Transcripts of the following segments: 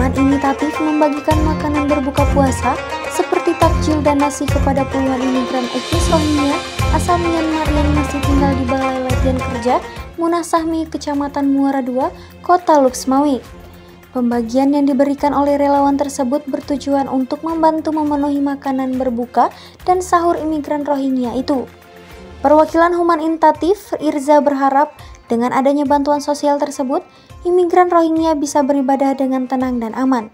Umat imitatif membagikan makanan berbuka puasa seperti takjil dan nasi kepada puluhan imigran etnis Rohingya asal Myanmar yang masih tinggal di Balai Latihan Kerja Munah Sahmi, Kecamatan Muara II, Kota Luxmawi. Pembagian yang diberikan oleh relawan tersebut bertujuan untuk membantu memenuhi makanan berbuka dan sahur imigran Rohingya itu. Perwakilan Human Intatif, Irza, berharap dengan adanya bantuan sosial tersebut, imigran Rohingya bisa beribadah dengan tenang dan aman.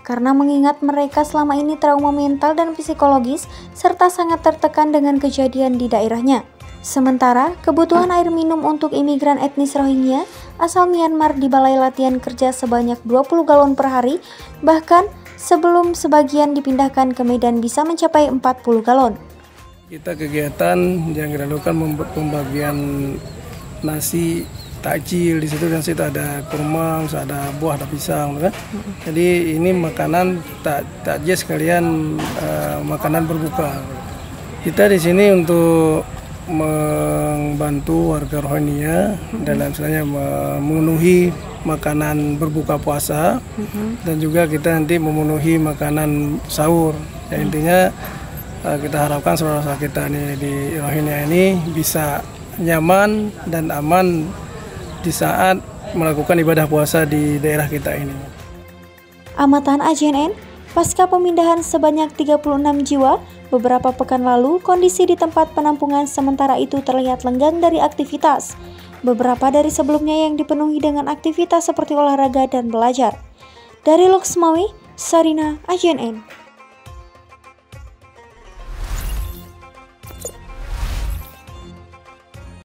Karena mengingat mereka selama ini trauma mental dan psikologis, serta sangat tertekan dengan kejadian di daerahnya. Sementara, kebutuhan air minum untuk imigran etnis Rohingya asal Myanmar di Balai Latihan Kerja sebanyak 20 galon per hari, bahkan sebelum sebagian dipindahkan ke Medan bisa mencapai 40 galon. Kita kegiatan yang kita lakukan pembagian nasi takjil, di situ dan situ ada kurma, ada buah, ada pisang, kan? Jadi ini makanan takjil sekalian makanan berbuka. Kita di sini untuk membantu warga Rohingya dalam misalnya memenuhi makanan berbuka puasa dan juga kita nanti memenuhi makanan sahur. Ya, intinya kita harapkan saudara-saudara kita nih di Rohingya ini bisa nyaman dan aman di saat melakukan ibadah puasa di daerah kita ini. Amatan AJNN, pasca pemindahan sebanyak 36 jiwa, beberapa pekan lalu kondisi di tempat penampungan sementara itu terlihat lenggang dari aktivitas. Beberapa dari sebelumnya yang dipenuhi dengan aktivitas seperti olahraga dan belajar. Dari Luxmawi, Sarina, AJNN.